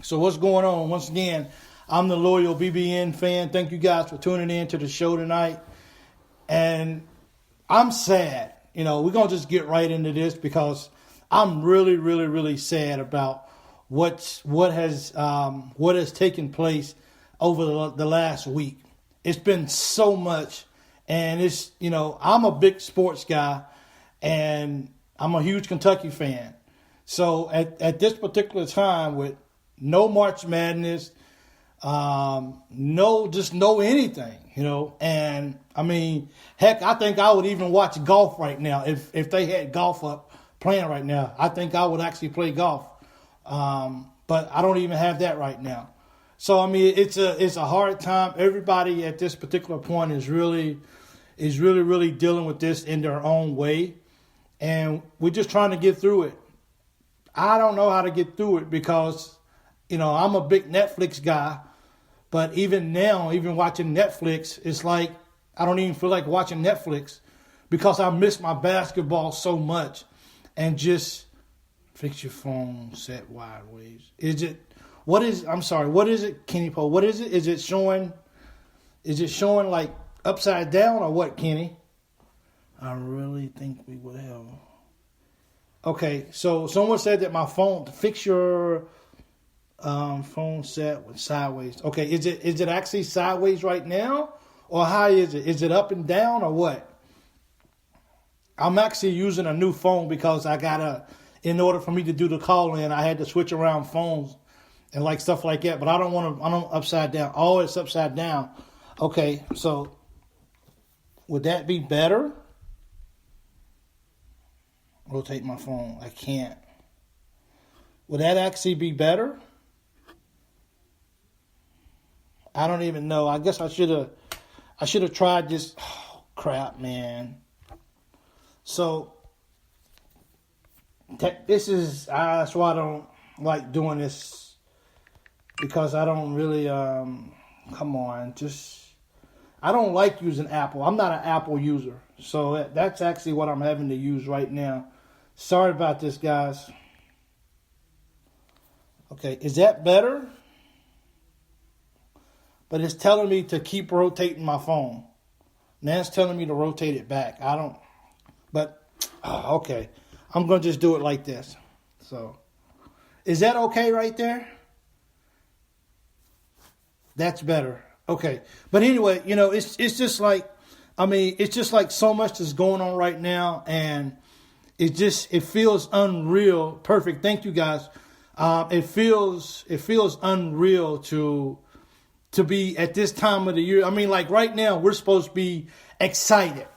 So what's going on? Once again, I'm the loyal BBN fan. Thank you guys for tuning in to the show tonight. And I'm sad. We're going to just get right into this because I'm really, really, really sad about what has taken place over the last week. It's been so much. And I'm a big sports guy and I'm a huge Kentucky fan. So at this particular time with no March Madness, no anything, and I mean, heck, I think I would even watch golf right now if they had golf up playing right now. I think I would actually play golf, but I don't even have that right now. So I mean, it's a hard time. Everybody at this particular point is really dealing with this in their own way, and we're just trying to get through it. I don't know how to get through it because I'm a big Netflix guy, but even now, even watching Netflix, it's like I don't even feel like watching Netflix because I miss my basketball so much. And just fix your phone, set wide waves. What is it, Kenny Poe? What is it? Is it showing like upside down or what, Kenny? I really think we would have. Okay, so someone said that my phone, fix your phone set with sideways. Okay, is it actually sideways right now? Or how is it? Is it up and down or what? I'm actually using a new phone because in order for me to do the call in, I had to switch around phones and like stuff like that. But I don't upside down. Oh, it's upside down. Okay, so would that be better? Rotate my phone. I can't. Would that actually be better? I don't even know. I guess I should have tried this. Oh, crap, man. So that's why I don't like doing this, because I don't really I don't like using Apple. I'm not an Apple user. So that's actually what I'm having to use right now. Sorry about this, guys. Okay, is that better? But it's telling me to keep rotating my phone. Now it's telling me to rotate it back. Okay. I'm going to just do it like this. So, is that okay right there? That's better. Okay. But anyway, it's just like, it's just like so much is going on right now, and it feels unreal. Perfect. Thank you, guys. It feels unreal to be at this time of the year. I mean, like right now, we're supposed to be excited.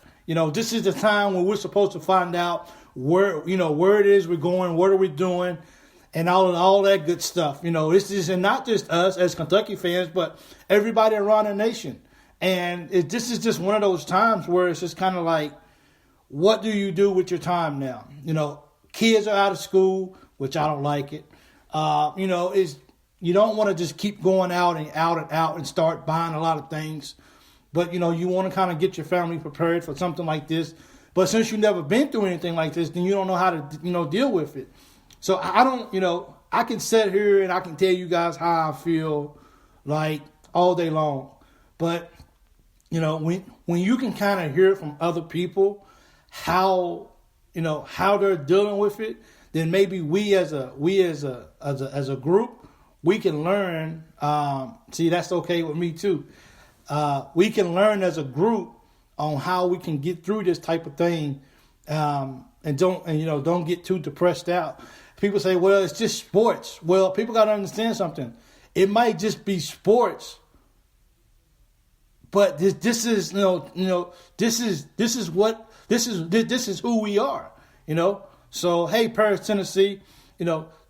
This is the time when we're supposed to find out where it is we're going, what are we doing, and all that good stuff. This is not just us as Kentucky fans, but everybody around the nation. And this is just one of those times where it's just kind of like, what do you do with your time now? Kids are out of school, which I don't like it. You don't want to just keep going out and start buying a lot of things. But, you want to kind of get your family prepared for something like this. But since you've never been through anything like this, then you don't know how to, deal with it. So I can sit here and I can tell you guys how I feel like all day long. But, when you can kind of hear from other people how they're dealing with it, then maybe we as a group, we can learn. See, that's okay with me too. We can learn as a group on how we can get through this type of thing, and don't get too depressed out. People say, "Well, it's just sports." Well, people got to understand something. It might just be sports, but this is who we are. So hey, Paris, Tennessee,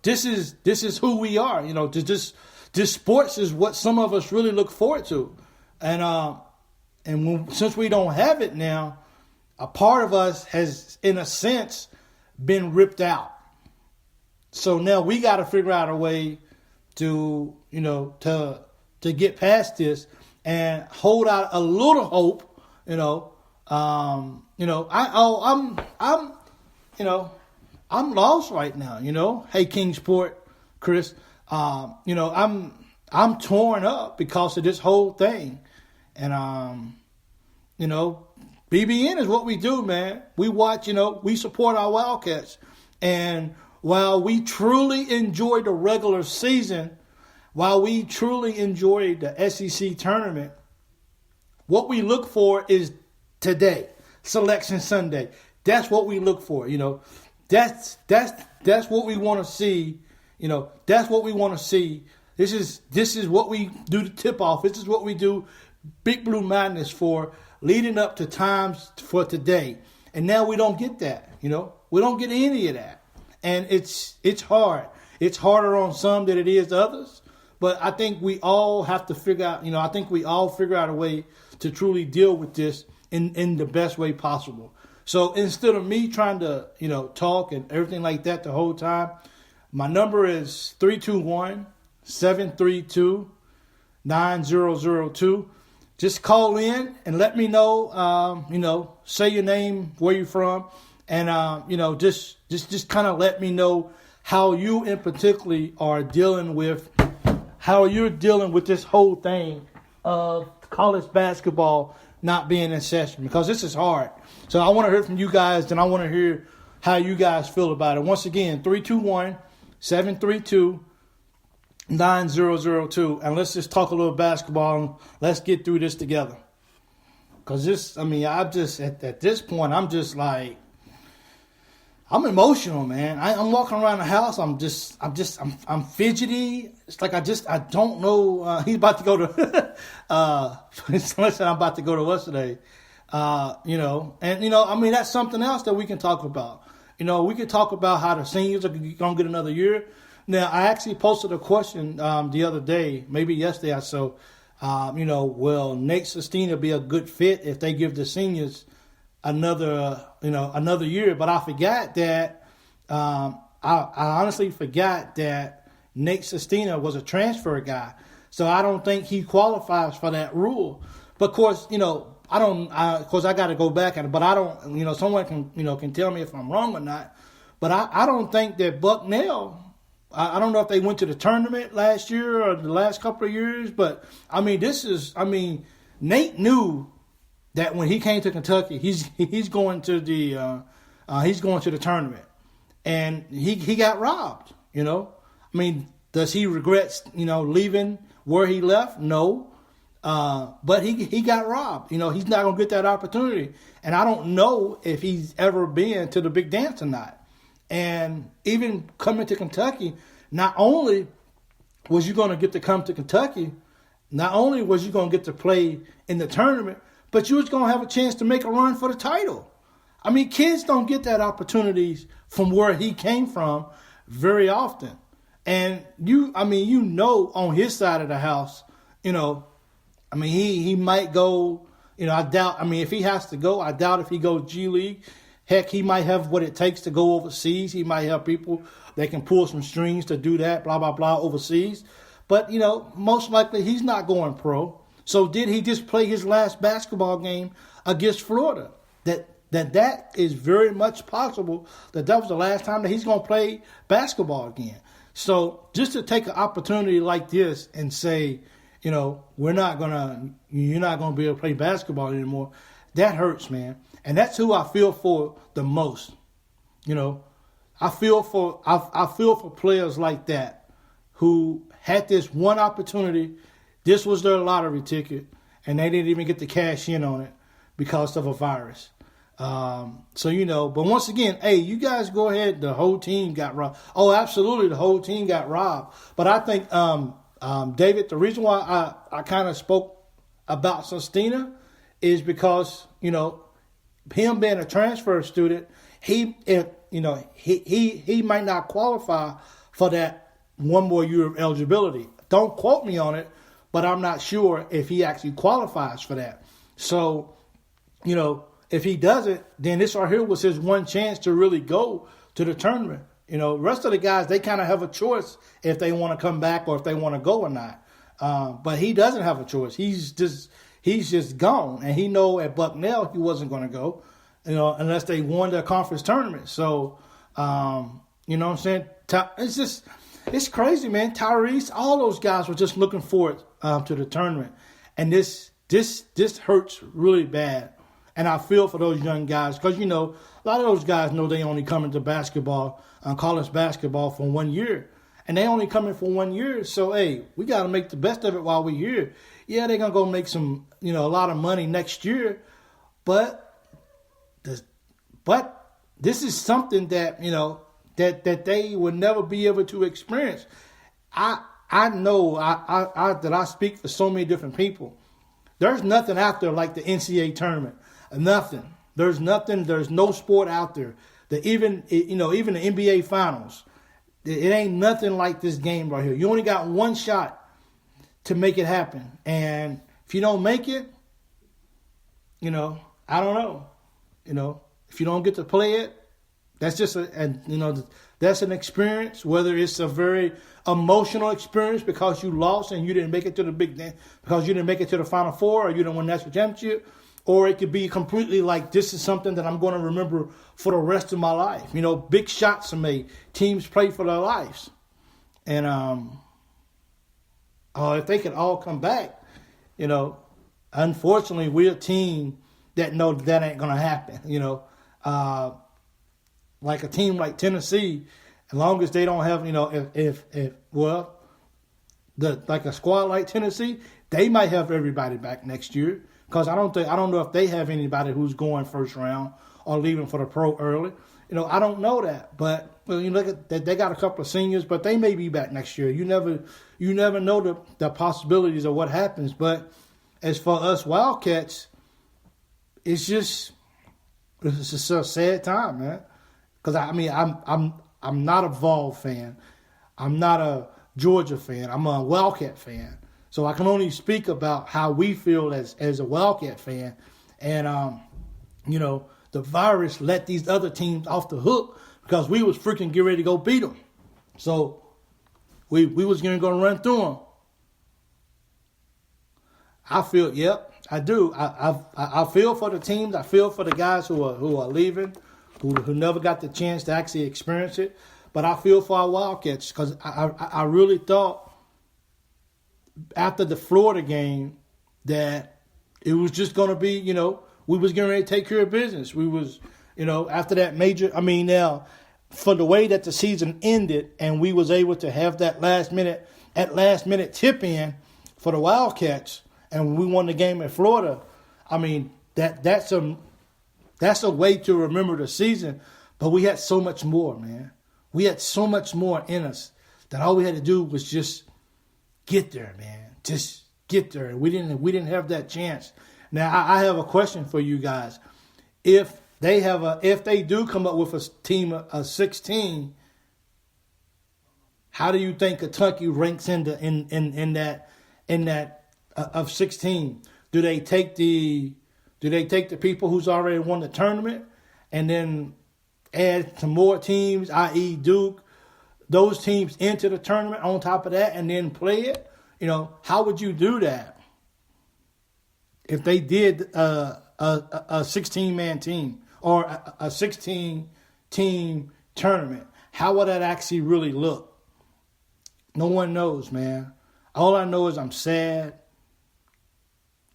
this is who we are. This sports is what some of us really look forward to. And since we don't have it now, a part of us has, in a sense, been ripped out. So now we got to figure out a way to get past this and hold out a little hope. I'm lost right now. Hey, Kingsport, Chris. I'm torn up because of this whole thing, and BBN is what we do, man. We watch, we support our Wildcats, and while we truly enjoy the regular season, while we truly enjoy the SEC tournament, what we look for is today, Selection Sunday. That's what we look for, That's what we want to see. That's what we want to see. This is what we do to tip off. This is what we do Big Blue Madness for, leading up to times for today. And now we don't get that, We don't get any of that. And it's hard. It's harder on some than it is others. But I think we all have to figure out, I think we all figure out a way to truly deal with this in the best way possible. So instead of me trying to, talk and everything like that the whole time, my number is 321-732-9002. Just call in and let me know, say your name, where you're from, and, just kind of let me know how you in particular are dealing with, how you're dealing with this whole thing of college basketball not being in session, because this is hard. So I want to hear from you guys, and I want to hear how you guys feel about it. Once again, 321-732-9002. And let's just talk a little basketball and let's get through this together. Because at this point, I'm just like, I'm emotional, man. I'm walking around the house. I'm fidgety. It's like I don't know. He's about to go to, listen, I'm about to go to what's today? That's something else that we can talk about. We can talk about how the seniors are going to get another year. Now, I actually posted a question the other day, maybe yesterday or so. Will Nate Sestina be a good fit if they give the seniors another year? But I forgot that I honestly forgot that Nate Sestina was a transfer guy, so I don't think he qualifies for that rule. But of course, I got to go back but I don't. Someone can tell me if I'm wrong or not. But I don't think that Bucknell. I don't know if they went to the tournament last year or the last couple of years, but Nate knew that when he came to Kentucky, he's going to the tournament, and he got robbed. Does he regret leaving where he left? No, but he got robbed. He's not gonna get that opportunity, and I don't know if he's ever been to the big dance or not. And even coming to Kentucky, not only was you going to get to come to Kentucky, not only was you going to get to play in the tournament, but you was going to have a chance to make a run for the title. Kids don't get that opportunities from where he came from very often. And on his side of the house, he might go, I doubt, if he has to go, I doubt if he goes G League. Heck, he might have what it takes to go overseas. He might have people that can pull some strings to do that, blah, blah, blah, overseas. But, most likely he's not going pro. So did he just play his last basketball game against Florida? That is very much possible that was the last time that he's going to play basketball again. So just to take an opportunity like this and say, you're not going to be able to play basketball anymore, that hurts, man. And that's who I feel for the most. I feel for players like that who had this one opportunity. This was their lottery ticket, and they didn't even get to cash in on it because of a virus. But once again, hey, you guys go ahead. The whole team got robbed. Oh, absolutely, the whole team got robbed. But I think, David, the reason why I kind of spoke about Sestina is because, him being a transfer student, he might not qualify for that one more year of eligibility. Don't quote me on it, but I'm not sure if he actually qualifies for that. So, if he doesn't, then this right here was his one chance to really go to the tournament. The rest of the guys, they kind of have a choice if they want to come back or if they want to go or not. But he doesn't have a choice. He's just gone. And he know at Bucknell he wasn't going to go, unless they won their conference tournament. So, you know what I'm saying? it's crazy, man. Tyrese, all those guys were just looking forward to the tournament, and this hurts really bad. And I feel for those young guys because a lot of those guys know they only come into basketball, college basketball, for 1 year, and they only come in for 1 year. So hey, we got to make the best of it while we're here. Yeah, they're gonna go make some, a lot of money next year, but this is something that that they will never be able to experience. I know that I speak for so many different people. There's nothing out there like the NCAA tournament. Nothing. There's nothing. There's no sport out there that even the NBA finals. It ain't nothing like this game right here. You only got one shot to make it happen, and if you don't make it, I don't know. If you don't get to play it, that's just that's an experience. Whether it's a very emotional experience because you lost and you didn't make it to the big game, because you didn't make it to the Final Four, or you didn't win the national championship, or it could be completely like this is something that I'm going to remember for the rest of my life. Big shots are made. Teams play for their lives, and if they could all come back, unfortunately we're a team that know that ain't going to happen. Like a team like Tennessee, as long as they don't have, like a squad like Tennessee, they might have everybody back next year. Because I don't know if they have anybody who's going first round or leaving for the pro early. I don't know that. But you look at that, they got a couple of seniors, but they may be back next year. You never know the possibilities of what happens. But as for us Wildcats, it's just a sad time, man. Because I'm not a Vol fan. I'm not a Georgia fan. I'm a Wildcat fan. So I can only speak about how we feel as a Wildcat fan. And the virus let these other teams off the hook because we was freaking getting ready to go beat them. So we was going to go run through them. I feel, yep, I do. I feel for the teams. I feel for the guys who are leaving, who never got the chance to actually experience it. But I feel for our Wildcats because I really thought after the Florida game that it was just going to be, we was getting ready to take care of business. We was, after that now, for the way that the season ended and we was able to have that last minute tip in for the Wildcats and we won the game at Florida, that's a way to remember the season. But we had so much more, man. We had so much more in us that all we had to do was just get there, man. Just get there. We didn't have that chance. Now I have a question for you guys. If they do come up with a team of 16, how do you think Kentucky ranks in that of 16? Do they take the people who's already won the tournament and then add some more teams, i.e. Duke, those teams into the tournament on top of that and then play it? How would you do that if they did a 16-man team or a 16-team tournament? How would that actually really look? No one knows, man. All I know is I'm sad.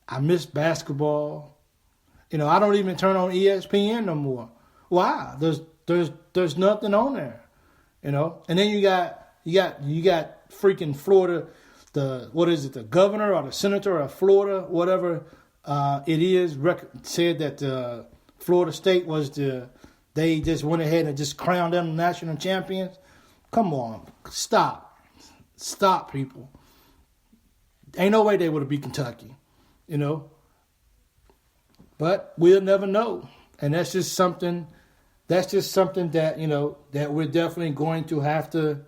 I miss basketball. I don't even turn on ESPN no more. Why? There's nothing on there. And then you got freaking Florida. The governor or the senator of Florida, whatever it is, said that Florida State they just went ahead and just crowned them national champions. Come on, stop, people. Ain't no way they would have beat Kentucky, But we'll never know, and that's just something that that we're definitely going to have to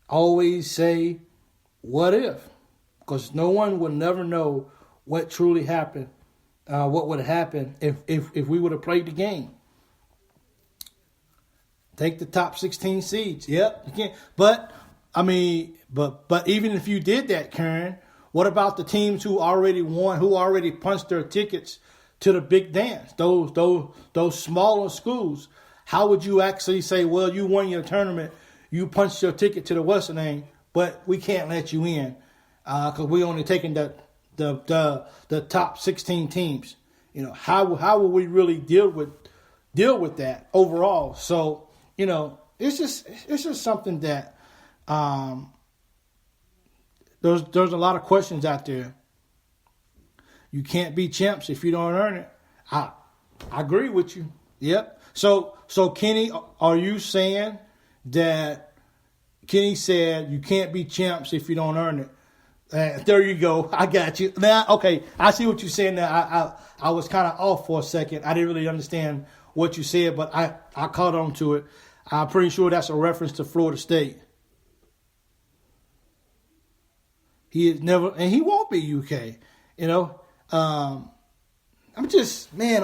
always say, what if? Because no one will never know what truly happened, what would happen if we would have played the game. Take the top 16 seeds. Yep, you can't. But even if you did that, Karen, what about the teams who already won, who already punched their tickets to the big dance? Those smaller schools. How would you actually say, well, you won your tournament, you punched your ticket to the Western name, but we can't let you in because we only taking the top 16 teams. You know, how will we really deal with that overall? So, you know, it's just something that there's a lot of questions out there. You can't be champs if you don't earn it. I agree with you. Yep. So Kenny, are you saying that Kenny said you can't be champs if you don't earn it? There you go. I got you. Now, okay, I see what you're saying now. I was kind of off for a second. I didn't really understand what you said, but I caught on to it. I'm pretty sure that's a reference to Florida State. He is never, and he won't be UK. You know, I'm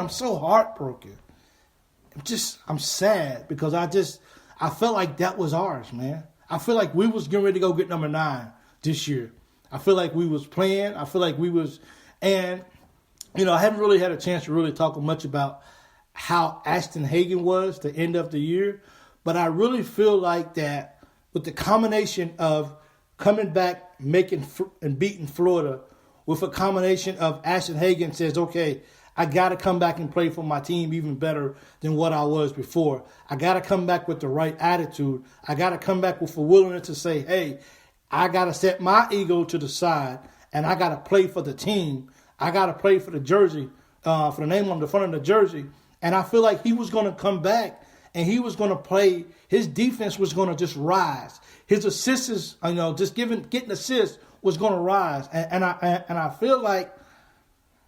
so heartbroken. I'm sad because I felt like that was ours, man. I feel like we was getting ready to go get number 9 this year. I feel like we was playing. I feel like we was, and, you know, I haven't really had a chance to really talk much about how Ashton Hagen was the end of the year, but I really feel like that with the combination of coming back, making and beating Florida, with a combination of Ashton Hagen says, okay, I got to come back and play for my team even better than what I was before. I got to come back with the right attitude. I got to come back with a willingness to say, hey, I got to set my ego to the side, and I got to play for the team. I got to play for the jersey, for the name on the front of the jersey. And I feel like he was going to come back, and he was going to play. His defense was going to just rise. His assists, you know, just getting assists was going to rise. And I feel like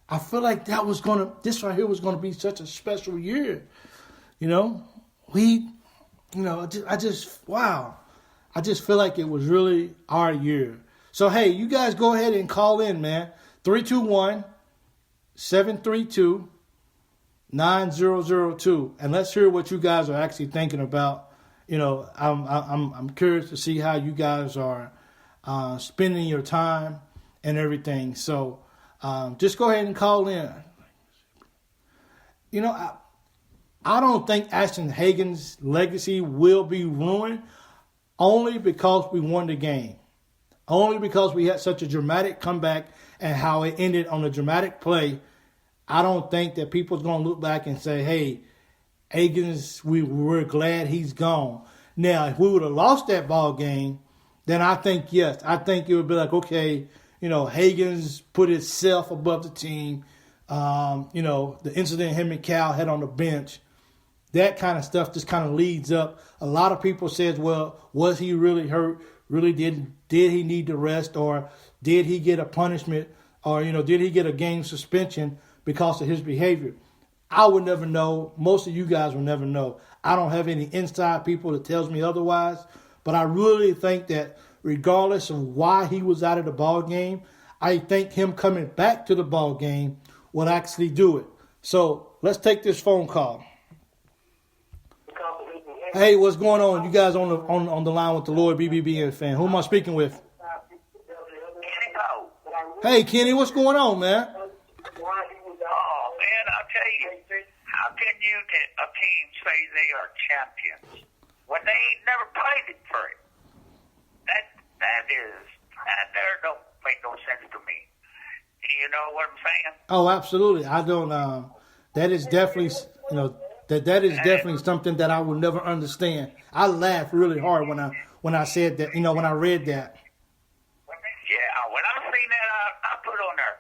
that was going to, this right here was going to be such a special year. You know, wow. I just feel like it was really our year. So, hey, you guys go ahead and call in, man. 321-732-9002. And let's hear what you guys are actually thinking about. You know, I'm curious to see how you guys are spending your time and everything. So, just go ahead and call in. You know, I don't think Ashton Hagen's legacy will be ruined only because we won the game. Only because we had such a dramatic comeback and how it ended on a dramatic play. I don't think that people's going to look back and say, hey, Hagen's, we're glad he's gone. Now, if we would have lost that ball game, then I think, yes, I think it would be like, okay, you know, Hagen's put himself above the team. You know, the incident him and Cal had on the bench, that kind of stuff just kind of leads up. A lot of people says, well, was he really hurt? Really, did he need to rest? Or did he get a punishment? Or, you know, did he get a game suspension because of his behavior? I would never know. Most of you guys will never know. I don't have any inside people that tells me otherwise. But I really think that regardless of why he was out of the ball game, I think him coming back to the ball game would actually do it. So let's take this phone call. Hey, what's going on? You guys on the line with the Lloyd BBBN fan. Who am I speaking with? Kenny Poe. Hey, Kenny, what's going on, man? Oh, man, I'll tell you, how can you, a team, say they are champions when they ain't never played it for it? That don't make no sense to me. You know what I'm saying? Oh, absolutely. I don't. That is definitely, you know, that is definitely something that I will never understand. I laughed really hard when I said that. You know, when I read that. Yeah, when I seen that, I put on there,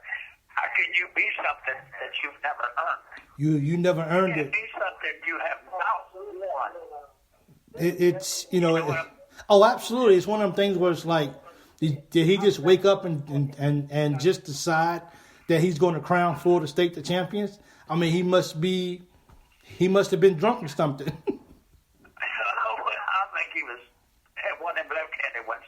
how can you be something that you've never earned? You never earned it. Be something you have not won. It's you know. Oh, absolutely. It's one of them things where it's like, did he just wake up and just decide that he's going to crown Florida State the champions? I mean, he must have been drunk or something. I think he was had one of them left-handed ones.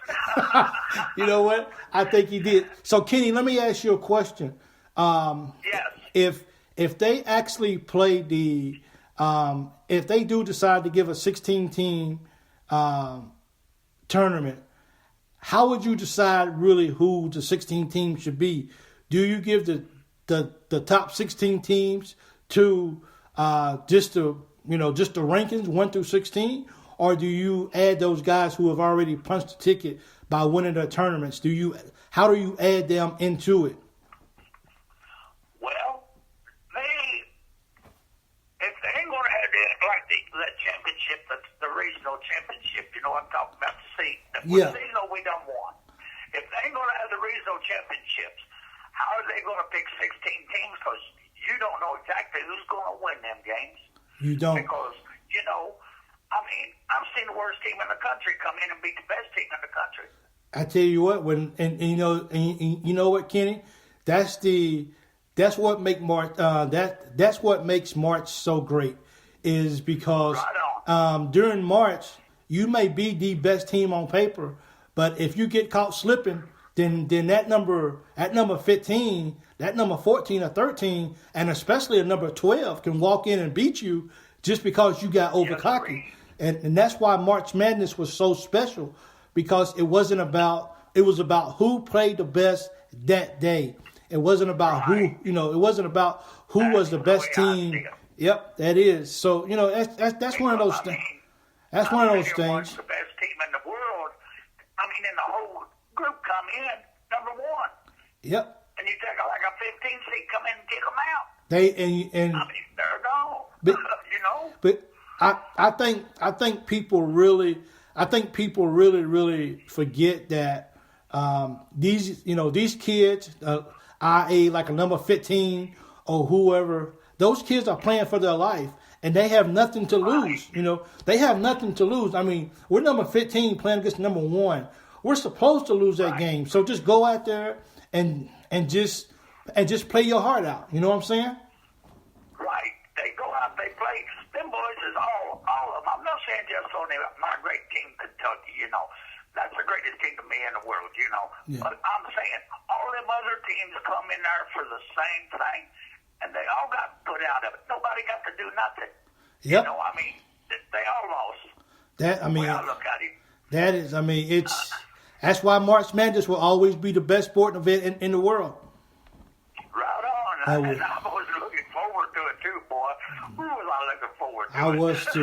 You know what? I think he did. So, Kenny, let me ask you a question. Yes. If they actually play if they do decide to give a 16-team tournament, how would you decide really who the 16 teams should be? Do you give the top 16 teams to just the rankings 1 through 16, or do you add those guys who have already punched the ticket by winning the tournaments? How do you add them into it? Well, if they ain't gonna have that championship, the regional championship, you know what I'm talking about, the seat. Yeah. The season we done won. If they ain't gonna have the regional championships, how are they gonna pick 16 teams? Because you don't know exactly who's gonna win them games. You don't. Because, you know, I mean, I've seen the worst team in the country come in and beat the best team in the country. I tell you what, you know what, Kenny, that's what makes March so great, is because during March you may be the best team on paper, but if you get caught slipping, then that number 15, that number 14 or 13, and especially a number 12 can walk in and beat you just because you got over cocky. And that's why March Madness was so special, because it was about who played the best that day. It wasn't about who was the best team. Yep, that is. So, that's one of those things. That's one of those things. The best team in the world. I mean, in the whole group come in number one. Yep. And you take like a 15 seed come in and kick them out. I mean, they're gone. But, But I think people really forget that these kids, i.e. like a number 15 or whoever, those kids are playing for their life and they have nothing to lose. They have nothing to lose. I mean, we're number 15 playing against number 1. We're supposed to lose that game. So just go out there and just play your heart out. You know what I'm saying? Right. They go out, they play. Them boys is all of them. I'm not saying just only my great team, Kentucky, That's the greatest team to me in the world, Yeah. But I'm saying all them other teams come in there for the same thing, and they all got put out of it. Nobody got to do nothing. Yep. They all lost. That, I mean, I look at it. That is, that's why March Madness will always be the best sporting event in the world. Right on. And I was looking forward to it too, boy. Who was I looking forward to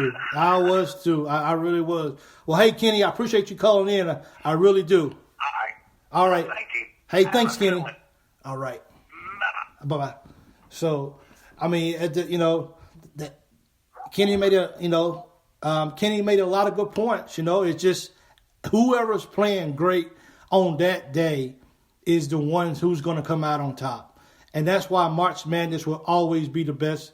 it? I was too. I really was. Well, hey, Kenny, I appreciate you calling in. I really do. All right. Thank you. Hey, thanks, Kenny. All right. Bye-bye. So, Kenny made a lot of good points. It's just whoever's playing great on that day is the ones who's going to come out on top. And that's why March Madness will always be the best,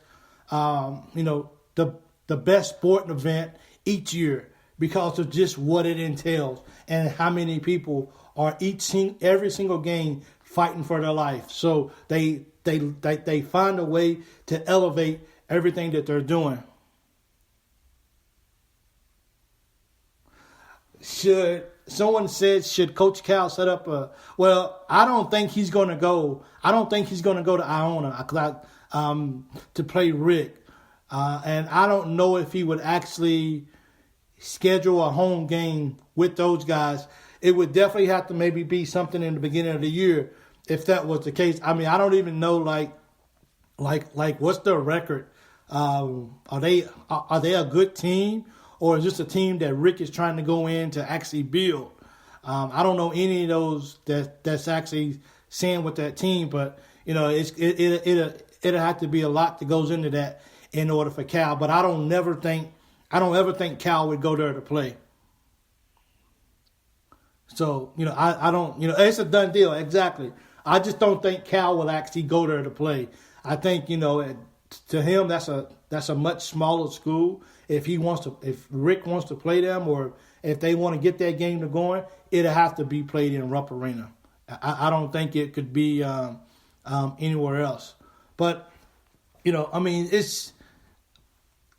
the best sporting event each year because of just what it entails and how many people are every single game fighting for their life. So they find a way to elevate everything that they're doing. Should Coach Cal set up well, I don't think he's going to go. I don't think he's going to go to Iona to play Rick. And I don't know if he would actually schedule a home game with those guys. It would definitely have to maybe be something in the beginning of the year if that was the case. I mean, I don't even know like what's their record? Are they a good team? Or is this a team that Rick is trying to go in to actually build? I don't know any of those that's actually saying with that team, but it'll have to be a lot that goes into that in order for Cal. But I don't ever think Cal would go there to play. So I don't it's a done deal exactly. I just don't think Cal will actually go there to play. I think to him that's a much smaller school. If Rick wants to play them, or if they want to get that game to going, it'll have to be played in Rupp Arena. I don't think it could be anywhere else. But it's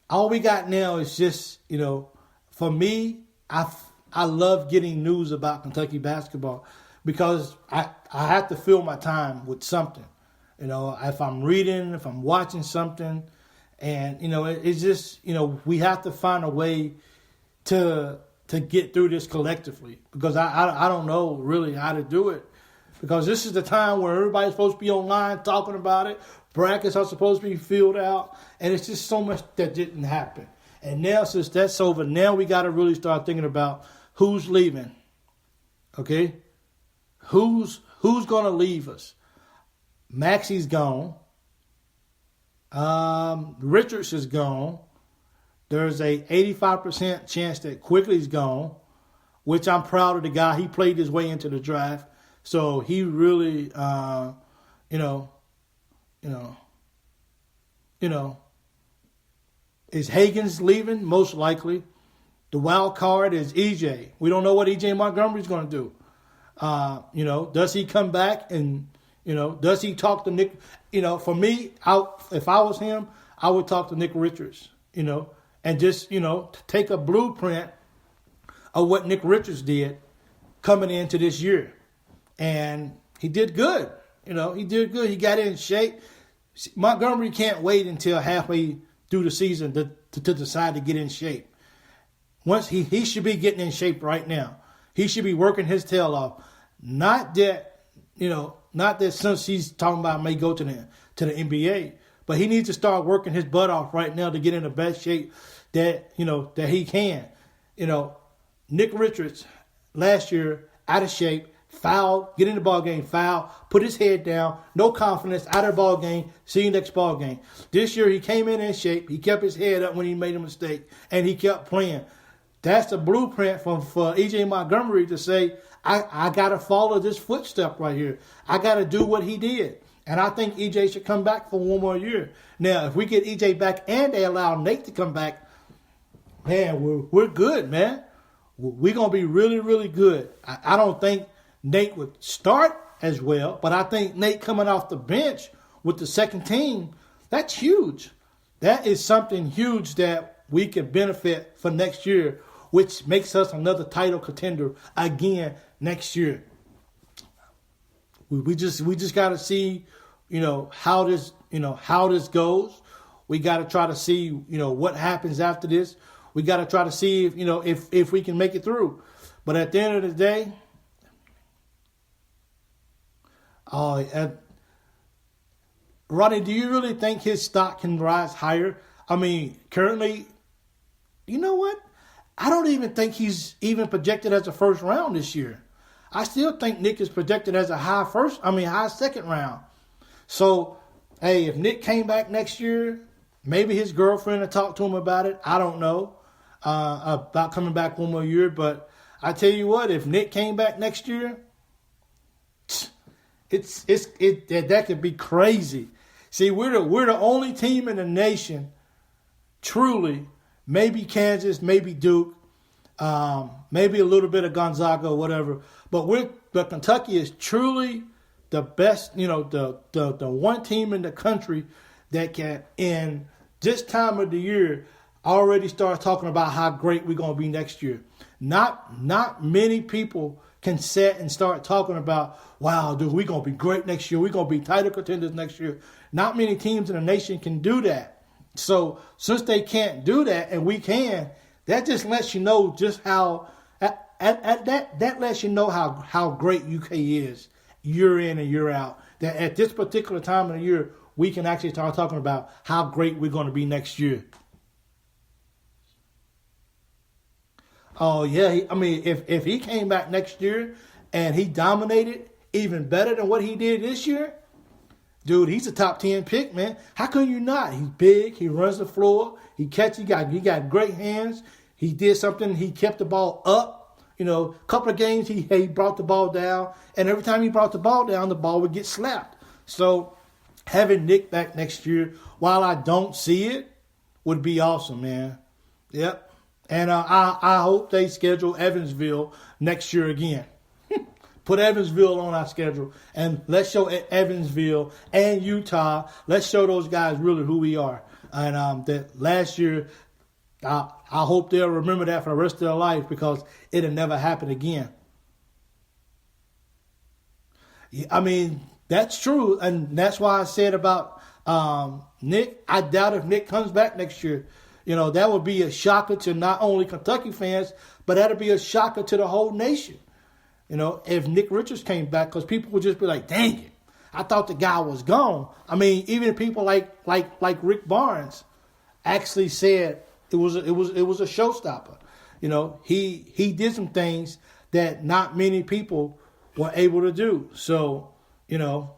all we got now is just for me, I love getting news about Kentucky basketball because I have to fill my time with something. If I'm reading, if I'm watching something. And, it's just, we have to find a way to get through this collectively because I don't know really how to do it because this is the time where everybody's supposed to be online talking about it. Brackets are supposed to be filled out. And it's just so much that didn't happen. And now, since that's over, now we got to really start thinking about who's leaving. Okay? Who's going to leave us? Maxey's gone. Richards is gone. There's a 85% chance that Quigley's gone, which I'm proud of the guy. He played his way into the draft. So he really, is Hagens leaving? Most likely. The wild card is EJ. We don't know what EJ Montgomery's going to do. Does he come back and, does he talk to Nick? For me, if I was him, I would talk to Nick Richards, and just, take a blueprint of what Nick Richards did coming into this year. And he did good. He did good. He got in shape. Montgomery can't wait until halfway through the season to decide to get in shape. Once he should be getting in shape right now. He should be working his tail off. Not that since he's talking about may go to the NBA, but he needs to start working his butt off right now to get in the best shape that he can. Nick Richards last year out of shape, foul, get in the ball game, foul, put his head down, no confidence, out of the ball game, see you next ball game. This year he came in shape, he kept his head up when he made a mistake, and he kept playing. That's the blueprint for EJ Montgomery to say, I got to follow this footstep right here. I got to do what he did. And I think EJ should come back for one more year. Now, if we get EJ back and they allow Nate to come back, man, we're good, man. We're going to be really, really good. I don't think Nate would start as well, but I think Nate coming off the bench with the second team, that's huge. That is something huge that we can benefit for next year, which makes us another title contender again next year. We just got to see, how this goes. We got to try to see, what happens after this. We got to try to see if we can make it through. But at the end of the day, Ronnie, do you really think his stock can rise higher? I mean, currently, you know what? I don't even think he's even projected as a first round this year. I still think Nick is projected as a high second round. So, hey, if Nick came back next year, maybe his girlfriend will talk to him about it. I don't know about coming back one more year. But I tell you what, if Nick came back next year, that could be crazy. See, we're the only team in the nation, truly. Maybe Kansas, maybe Duke, maybe a little bit of Gonzaga or whatever. But Kentucky is truly the best, the one team in the country that can, in this time of the year, already start talking about how great we're going to be next year. Not many people can sit and start talking about, wow, dude, we're going to be great next year. We're going to be title contenders next year. Not many teams in the nation can do that. So since they can't do that and we can, that just lets you know just how that lets you know how great UK is year in and year out. That at this particular time of the year, we can actually start talking about how great we're going to be next year. Oh yeah, if he came back next year and he dominated even better than what he did this year, dude, he's a top 10 pick, man. How can you not? He's big. He runs the floor. He got great hands. He did something. He kept the ball up. A couple of games he brought the ball down, and every time he brought the ball down, the ball would get slapped. So having Nick back next year, while I don't see it, would be awesome, man. Yep. And I hope they schedule Evansville next year again. Put Evansville on our schedule, and let's show Evansville and Utah. Let's show those guys really who we are. And that last year, I hope they'll remember that for the rest of their life because it'll never happen again. I mean, that's true, and that's why I said about Nick. I doubt if Nick comes back next year. That would be a shocker to not only Kentucky fans, but that'll be a shocker to the whole nation. If Nick Richards came back, because people would just be like, dang it, I thought the guy was gone. I mean, even people like Rick Barnes actually said it was a showstopper. You know, he did some things that not many people were able to do. So, you know,